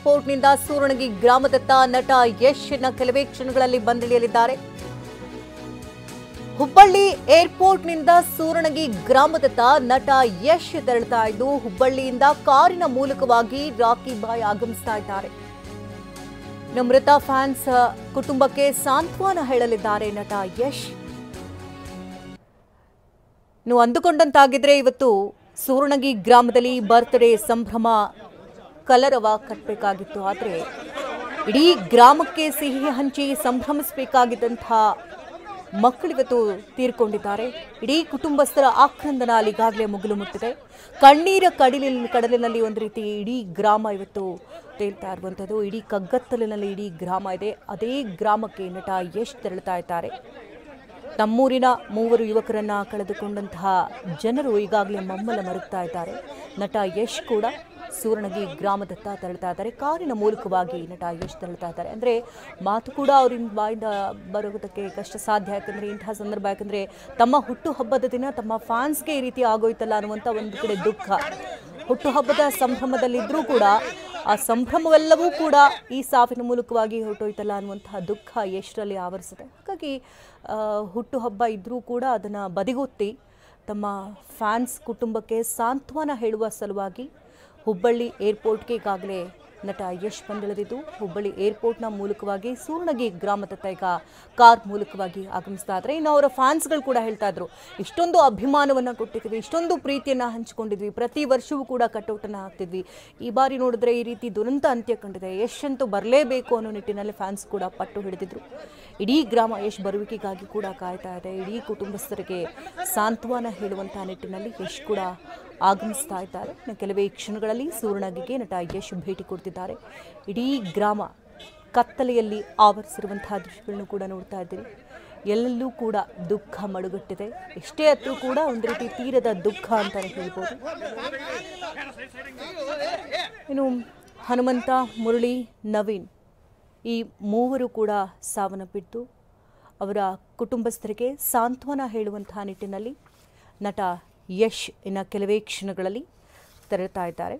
ಏರ್ಪೋರ್ಟ್ನಿಂದ ಸೂರಣಗಿ ಗ್ರಾಮದತ್ತ ನಟ ಯಶ್ನ ಕೆಲವೇ ಕ್ಷಣಗಳಲ್ಲಿ ಬಂದಿಳಿಯಲಿದ್ದಾರೆ. ಹುಬ್ಬಳ್ಳಿ ಏರ್ಪೋರ್ಟ್ನಿಂದ ಸೂರಣಗಿ ಗ್ರಾಮದತ್ತ ನಟ ಯಶ್ ತೆರಳುತ್ತಾ ಇದ್ದು ಹುಬ್ಬಳ್ಳಿಯಿಂದ ಕಾರಿನ ಮೂಲಕವಾಗಿ ರಾಕಿ ಬಾಯ್ ಆಗಮಿಸ್ತಾ ಇದ್ದಾರೆ. ಮೃತ ಫ್ಯಾನ್ಸ್ ಕುಟುಂಬಕ್ಕೆ ಸಾಂತ್ವನ ಹೇಳಲಿದ್ದಾರೆ ನಟ ಯಶ್. ನೀವು ಅಂದುಕೊಂಡಂತಾಗಿದ್ರೆ ಇವತ್ತು ಸೂರಣಗಿ ಗ್ರಾಮದಲ್ಲಿ ಬರ್ತ್ಡೇ ಸಂಭ್ರಮ ಕಲರವ ಕಟ್ಟಬೇಕಾಗಿತ್ತು. ಆದರೆ ಇಡೀ ಗ್ರಾಮಕ್ಕೆ ಸಿಹಿ ಹಂಚಿ ಸಂಭ್ರಮಿಸಬೇಕಾಗಿದ್ದಂಥ ಮಕ್ಕಳಿವತ್ತು ತೀರ್ಕೊಂಡಿದ್ದಾರೆ. ಇಡೀ ಕುಟುಂಬಸ್ಥರ ಆಕ್ರಂದನ ಅಲ್ಲಿಗಾಗಲೇ ಮುಗಿಲು ಮುಟ್ಟಿದೆ. ಕಣ್ಣೀರ ಕಡಲಿನಲ್ಲಿ ಒಂದು ರೀತಿ ಇಡೀ ಗ್ರಾಮ ಇವತ್ತು ತೇಲ್ತಾ ಇರುವಂಥದ್ದು. ಇಡೀ ಕಗ್ಗತ್ತಲಿನಲ್ಲಿ ಇಡೀ ಗ್ರಾಮ ಇದೆ. ಅದೇ ಗ್ರಾಮಕ್ಕೆ ನಟ ಯಶ್ ತೆರಳುತ್ತಾ ಇದ್ದಾರೆ. ನಮ್ಮೂರಿನ 3 ಯುವಕರನ್ನ ಕಳೆದುಕೊಂಡಂತಹ ಜನರು ಈಗಾಗಲೇ ಮಮ್ಮಲ ಮರುಗ್ತಾ ಇದ್ದಾರೆ. ನಟ ಯಶ್ ಕೂಡ ಸೂರಣಗಿ ಗ್ರಾಮದತ್ತ ತೆರಳುತ್ತಾ ಇದ್ದಾರೆ. ಕಾರಿನ ಮೂಲಕವಾಗಿ ನಟ ಯಶ್ ತೆರಳುತ್ತಾ ಇದ್ದಾರೆ. ಅಂದರೆ ಮಾತು ಕೂಡ ಅವರಿಂದ ಬಾಯಿಂದ ಬರೋದಕ್ಕೆ ಕಷ್ಟ ಸಾಧ್ಯ. ಯಾಕಂದರೆ ಇಂತಹ ಸಂದರ್ಭ, ಯಾಕಂದರೆ ತಮ್ಮ ಹುಟ್ಟುಹಬ್ಬದ ದಿನ ತಮ್ಮ ಫ್ಯಾನ್ಸ್ಗೆ ಈ ರೀತಿ ಆಗೋಯ್ತಲ್ಲ ಅನ್ನುವಂಥ ಒಂದು ಕಡೆ ದುಃಖ. ಹುಟ್ಟುಹಬ್ಬದ ಸಂಭ್ರಮದಲ್ಲಿದ್ದರೂ ಕೂಡ ಆ ಸಂಭ್ರಮವೆಲ್ಲವೂ ಕೂಡ ಈ ಸಾವಿನ ಮೂಲಕವಾಗಿ ಹೊರಟೋಯ್ತಲ್ಲ ಅನ್ನುವಂತಹ ದುಃಖ ಯಶ್ರಲ್ಲಿ ಆವರಿಸಿದೆ. ಹಾಗಾಗಿ ಹುಟ್ಟುಹಬ್ಬ ಇದ್ದರೂ ಕೂಡ ಅದನ್ನು ಬದಿಗೊತ್ತಿ ತಮ್ಮ ಫ್ಯಾನ್ಸ್ ಕುಟುಂಬಕ್ಕೆ ಸಾಂತ್ವನ ಹೇಳುವ ಸಲುವಾಗಿ ಹುಬ್ಬಳ್ಳಿ ಏರ್ಪೋರ್ಟ್ಗೆ ಈಗಾಗಲೇ ನಟ ಯಶ್ ಬಂದಿಳಿದಿದ್ದು ಹುಬ್ಬಳ್ಳಿ ಏರ್ಪೋರ್ಟ್ನ ಮೂಲಕವಾಗಿ ಸೂರಣಗಿ ಗ್ರಾಮದತ್ತ ಈಗ ಕಾರ್ ಮೂಲಕವಾಗಿ ಆಗಮಿಸ್ತಾ ಇದ್ದಾರೆ. ಇನ್ನು ಅವರ ಫ್ಯಾನ್ಸ್ಗಳು ಕೂಡ ಹೇಳ್ತಾ ಇದ್ರು, ಇಷ್ಟೊಂದು ಅಭಿಮಾನವನ್ನು ಕೊಟ್ಟಿದ್ವಿ, ಇಷ್ಟೊಂದು ಪ್ರೀತಿಯನ್ನು ಹಂಚಿಕೊಂಡಿದ್ವಿ, ಪ್ರತಿ ವರ್ಷವೂ ಕೂಡ ಕಟೌಟನ್ನು ಹಾಕ್ತಿದ್ವಿ. ಈ ಬಾರಿ ನೋಡಿದ್ರೆ ಈ ರೀತಿ ದುರಂತ ಅಂತ್ಯ ಕಂಡಿದೆ, ಯಶ್ ಅಂತೂ ಬರಲೇಬೇಕು ಅನ್ನೋ ನಿಟ್ಟಿನಲ್ಲಿ ಫ್ಯಾನ್ಸ್ ಕೂಡ ಪಟ್ಟು ಹಿಡಿದಿದ್ರು. ಇಡೀ ಗ್ರಾಮ ಯಶ್ ಬರುವಿಕೆಗಾಗಿ ಕೂಡ ಕಾಯ್ತಾ ಇದೆ. ಇಡೀ ಕುಟುಂಬಸ್ಥರಿಗೆ ಸಾಂತ್ವನ ಹೇಳುವಂತಹ ನಿಟ್ಟಿನಲ್ಲಿ ಯಶ್ ಕೂಡ ಆಗಮಿಸ್ತಾ ಇದ್ದಾರೆ. ಕೆಲವೇ ಕ್ಷಣಗಳಲ್ಲಿ ಸೂರಣಗಿಗೆ ನಟ ಯಶ್ ಭೇಟಿ ಕೊಡ್ತಿದ್ದಾರೆ. ಇಡೀ ಗ್ರಾಮ ಕತ್ತಲೆಯಲ್ಲಿ ಆವರಿಸಿರುವಂತಹ ದೃಶ್ಯಗಳನ್ನು ಕೂಡ ನೋಡ್ತಾ ಇದ್ದೀರಿ. ಎಲ್ಲೆಲ್ಲೂ ಕೂಡ ದುಃಖ ಮಡುಗಟ್ಟಿದೆ. ಎಷ್ಟೇ ಹತ್ತಿರ ಕೂಡ ಒಂದು ರೀತಿ ತೀರದ ದುಃಖ ಅಂತಾನೆ ಹೇಳ್ಬೋದು. ಇನ್ನು ಹನುಮಂತ, ಮುರಳಿ, ನವೀನ್ ಈ 3 ಕೂಡ ಸಾವನ್ನಪ್ಪಿದ್ದು ಅವರ ಕುಟುಂಬಸ್ಥರಿಗೆ ಸಾಂತ್ವನ ಹೇಳುವಂತಹ ನಿಟ್ಟಿನಲ್ಲಿ ನಟ ಯಶ್ ಇನ್ನು ಕೆಲವೇ ಕ್ಷಣಗಳಲ್ಲಿ ತೆರಳುತ್ತಾ ಇದ್ದಾರೆ.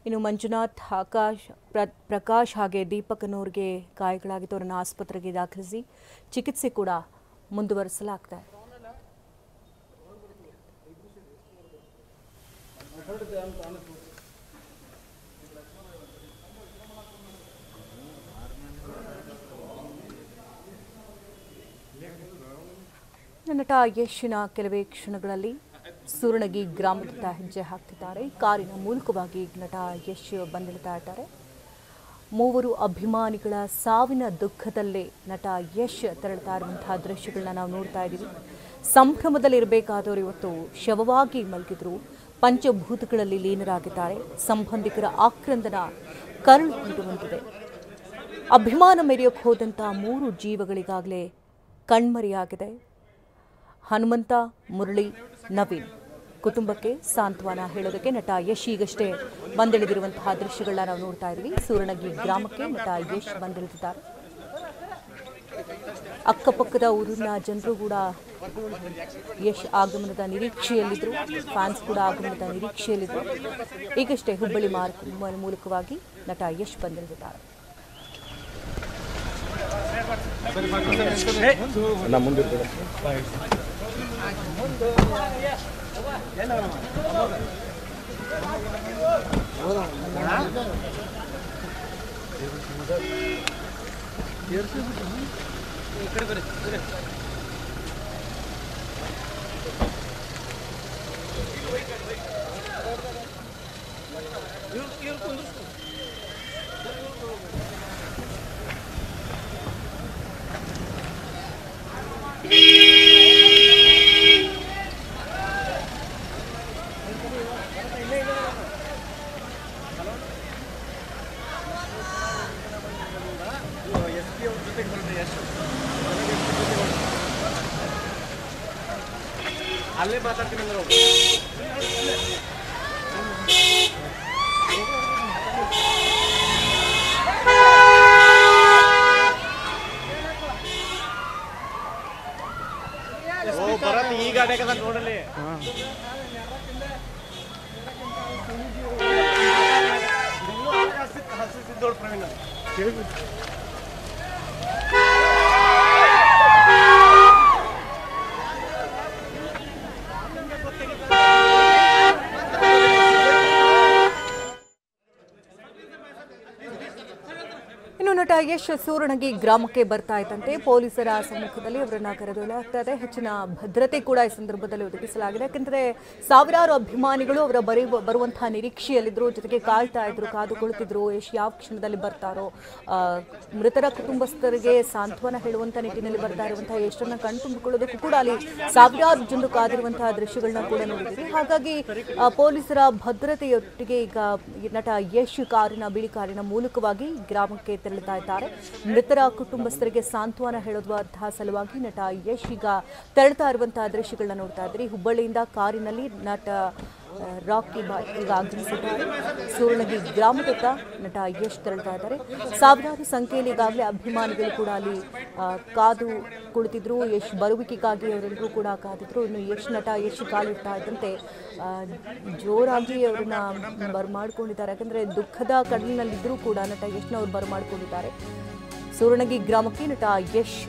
ಇನ್ನು ಮಂಜುನಾಥ್, ಪ್ರಕಾಶ್ ಹಾಗೆ ದೀಪಕ್ ಅನ್ನೋರಿಗೆ ಗಾಯಗಳಾಗಿದ್ದು ಅವರನ್ನು ಆಸ್ಪತ್ರೆಗೆ ದಾಖಲಿಸಿ ಚಿಕಿತ್ಸೆ ಕೂಡ ಮುಂದುವರಿಸಲಾಗ್ತಾ ಇದೆ. ನಟ ಯಶ್ನ ಕೆಲವೇ ಕ್ಷಣಗಳಲ್ಲಿ ಸೂರಣಗಿ ಗ್ರಾಮದತ್ತ ಹೆಜ್ಜೆ ಹಾಕ್ತಿದ್ದಾರೆ. ಕಾರಿನ ಮೂಲಕವಾಗಿ ನಟ ಯಶ್ ಬಂದಿಳಿತಾ ಇದ್ದಾರೆ. 3 ಅಭಿಮಾನಿಗಳ ಸಾವಿನ ದುಃಖದಲ್ಲೇ ನಟ ಯಶ್ ತೆರಳುತ್ತಾ ಇರುವಂತಹ ದೃಶ್ಯಗಳನ್ನ ನಾವು ನೋಡ್ತಾ ಇದ್ದೀವಿ. ಸಂಭ್ರಮದಲ್ಲಿರಬೇಕಾದವರು ಇವತ್ತು ಶವವಾಗಿ ಮಲಗಿದ್ರು. ಪಂಚಭೂತಗಳಲ್ಲಿ ಲೀನರಾಗಿದ್ದಾರೆ. ಸಂಬಂಧಿಕರ ಆಕ್ರಂದನ ಕರುಳು ಹಿಡಿಯುವಂತಿದೆ. ಅಭಿಮಾನ ಮೆರೆಯೋಕೆ ಹೋದಂಥ 3 ಜೀವಗಳಿಗಾಗಲೇ ಕಣ್ಮರೆಯಾಗಿದೆ. ಹನುಮಂತ, ಮುರಳಿ, ನವೀನ್ ಕುಟುಂಬಕ್ಕೆ ಸಾಂತ್ವನ ಹೇಳೋದಕ್ಕೆ ನಟ ಯಶ್ ಈಗಷ್ಟೇ ಬಂದಿಳಿದಿರುವಂತಹ ದೃಶ್ಯಗಳನ್ನ ನಾವು ನೋಡ್ತಾ ಇದ್ದೀವಿ. ಸೂರಣಗಿ ಗ್ರಾಮಕ್ಕೆ ನಟ ಯಶ್ ಬಂದಿಳಿದಿದ್ದಾರೆ. ಅಕ್ಕಪಕ್ಕದ ಊರಿನ ಜನರು ಕೂಡ ಯಶ್ ಆಗಮನದ ನಿರೀಕ್ಷೆಯಲ್ಲಿದ್ದರು. ಫ್ಯಾನ್ಸ್ ಕೂಡ ಆಗಮನದ ನಿರೀಕ್ಷೆಯಲ್ಲಿದ್ದರು. ಈಗಷ್ಟೇ ಹುಬ್ಬಳ್ಳಿ ಮೂಲಕವಾಗಿ ನಟ ಯಶ್ ಬಂದಿಳಿದಿದ್ದಾರೆ. ಅಲ್ಲೇ ಮಾತಾಡ್ತೀನಿ ಅಂದ್ರೆ ಓ ಬರತ್ ಈಗ ಅಡಕದ ನೋಡಲಿ ಇನ್ನು ನಟ ಯಶ್ ಸೂರಣಗಿ ಗ್ರಾಮಕ್ಕೆ ಬರ್ತಾ ಇದ್ದಂತೆ ಪೊಲೀಸರ ಸಮ್ಮುಖದಲ್ಲಿ ಅವರನ್ನ ಕರೆದೊಯ್ಯಲಾಗ್ತಾ ಇದೆ. ಹೆಚ್ಚಿನ ಭದ್ರತೆ ಕೂಡ ಈ ಸಂದರ್ಭದಲ್ಲಿ ಒದಗಿಸಲಾಗಿದೆ. ಯಾಕೆಂದರೆ ಸಾವಿರಾರು ಅಭಿಮಾನಿಗಳು ಅವರ ಬರುವಂತಹ ನಿರೀಕ್ಷೆಯಲ್ಲಿದ್ದರು, ಜೊತೆಗೆ ಕಾಯ್ತಾ ಇದ್ರು, ಕಾದು ಕುಳಿತಿದ್ರು. ಯಶ್ ಯಾವ ಕ್ಷಣದಲ್ಲಿ ಬರ್ತಾರೋ, ಮೃತರ ಕುಟುಂಬಸ್ಥರಿಗೆ ಸಾಂತ್ವನ ಹೇಳುವಂಥ ನಿಟ್ಟಿನಲ್ಲಿ ಬರ್ತಾ ಇರುವಂತಹ ಯಶನ್ನ ಕಣ್ತುಂಬಿಕೊಳ್ಳೋದಕ್ಕೂ ಕೂಡ ಅಲ್ಲಿ ಸಾವಿರಾರು ಜನರು ಕಾದಿರುವಂತಹ ದೃಶ್ಯಗಳನ್ನ ಕೂಡ ನೋಡಿದ್ದೀವಿ. ಹಾಗಾಗಿ ಪೊಲೀಸರ ಭದ್ರತೆಯೊಟ್ಟಿಗೆ ಈಗ ನಟ ಯಶ್ ಬಿಳಿ ಕಾರಿನ ಮೂಲಕವಾಗಿ ಗ್ರಾಮಕ್ಕೆ ತೆರಳುತ್ತಾ ಇದ್ದಾರೆ. ಮೃತರ ಕುಟುಂಬಸ್ಥರಿಗೆ ಸಾಂತ್ವನ ಹೇಳುವಂತಹ ಸಲುವಾಗಿ ನಟ ಯಶ್ ಈಗ ತೆರಳುತ್ತಾ ಇರುವಂತಹ ದೃಶ್ಯಗಳನ್ನ ನೋಡ್ತಾ ಇದ್ರಿ. ಹುಬ್ಬಳ್ಳಿಯಿಂದ ಕಾರಿನಲ್ಲಿ ನಟ ರಾಕಿ ಬಾಯ್ ಈಗ ಆಗಮಿಸಿದ್ದಾರೆ. ಸೂರಣಗಿ ಗ್ರಾಮದತ್ತ ನಟ ಯಶ್ ತೆರಳುತ್ತಾ ಇದ್ದಾರೆ. ಸಾವಿರಾರು ಸಂಖ್ಯೆಯಲ್ಲಿ ಈಗಾಗಲೇ ಅಭಿಮಾನಿಗಳು ಕೂಡ ಅಲ್ಲಿ ಕಾದು ಕುಳಿತಿದ್ರು. ಯಶ್ ಬರುವಿಕೆಗಾಗಿ ಅವರೆಲ್ಲರೂ ಕೂಡ ಕಾದಿದ್ರು. ಇನ್ನು ನಟ ಯಶ್ ಕಾಲಿಡ್ತಾ ಇದ್ದಂತೆ ಜೋರಾಗಿ ಅವರನ್ನ ಬರಮಾಡ್ಕೊಂಡಿದ್ದಾರೆ. ಯಾಕಂದ್ರೆ ದುಃಖದ ಕಡಲಿನಲ್ಲಿದ್ದರೂ ಕೂಡ ನಟ ಯಶ್ನವ್ರು ಬರಮಾಡ್ಕೊಂಡಿದ್ದಾರೆ. ಸೂರಣಗಿ ಗ್ರಾಮಕ್ಕೆ ನಟ ಯಶ್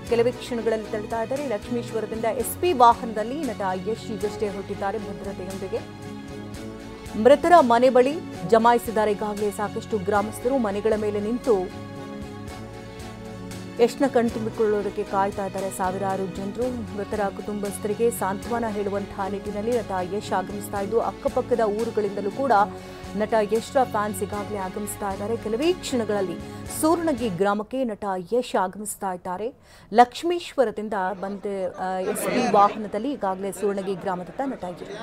ಕೆಲವೇ ಕ್ಷಣಗಳಲ್ಲಿ ತೆರಳುತ್ತಾ ಇದ್ದಾರೆ. ಲಕ್ಷ್ಮೀಶ್ವರದಿಂದ SP ವಾಹನದಲ್ಲಿ ನಟ ಯಶ್ ಈಗಷ್ಟೇ ಹೊರಟಿದ್ದಾರೆ ಭದ್ರತೆಯೊಂದಿಗೆ. ಮೃತರ ಮನೆ ಬಳಿ ಜಮಾಯಿಸಿದ್ದಾರೆ ಈಗಾಗಲೇ ಸಾಕಷ್ಟು ಗ್ರಾಮಸ್ಥರು. ಮನೆಗಳ ಮೇಲೆ ನಿಂತು ಯಶ್ನ ಕಣ್ತುಂಬಿಕೊಳ್ಳೋದಕ್ಕೆ ಕಾಯ್ತಾ ಇದ್ದಾರೆ ಸಾವಿರಾರು ಜನರು. ಮೃತರ ಕುಟುಂಬಸ್ಥರಿಗೆ ಸಾಂತ್ವನ ಹೇಳುವಂತಹ ನಿಟ್ಟಿನಲ್ಲಿ ನಟ ಯಶ್ ಆಗಮಿಸ್ತಾ ಇದ್ದು, ಅಕ್ಕಪಕ್ಕದ ಊರುಗಳಿಂದಲೂ ಕೂಡ ನಟ ಯಶ್ರ ಫ್ಯಾನ್ಸ್ ಈಗಾಗಲೇ ಆಗಮಿಸ್ತಾ ಇದ್ದಾರೆ. ಕೆಲವೇ ಕ್ಷಣಗಳಲ್ಲಿ ಸೂರಣಗಿ ಗ್ರಾಮಕ್ಕೆ ನಟ ಯಶ್ ಆಗಮಿಸ್ತಾ ಇದ್ದಾರೆ. ಲಕ್ಷ್ಮೀಶ್ವರದಿಂದ ಬಂದ SP ವಾಹನದಲ್ಲಿ ಈಗಾಗಲೇ ಸೂರಣಗಿ ಗ್ರಾಮದತ್ತ ನಟ ಯಶ್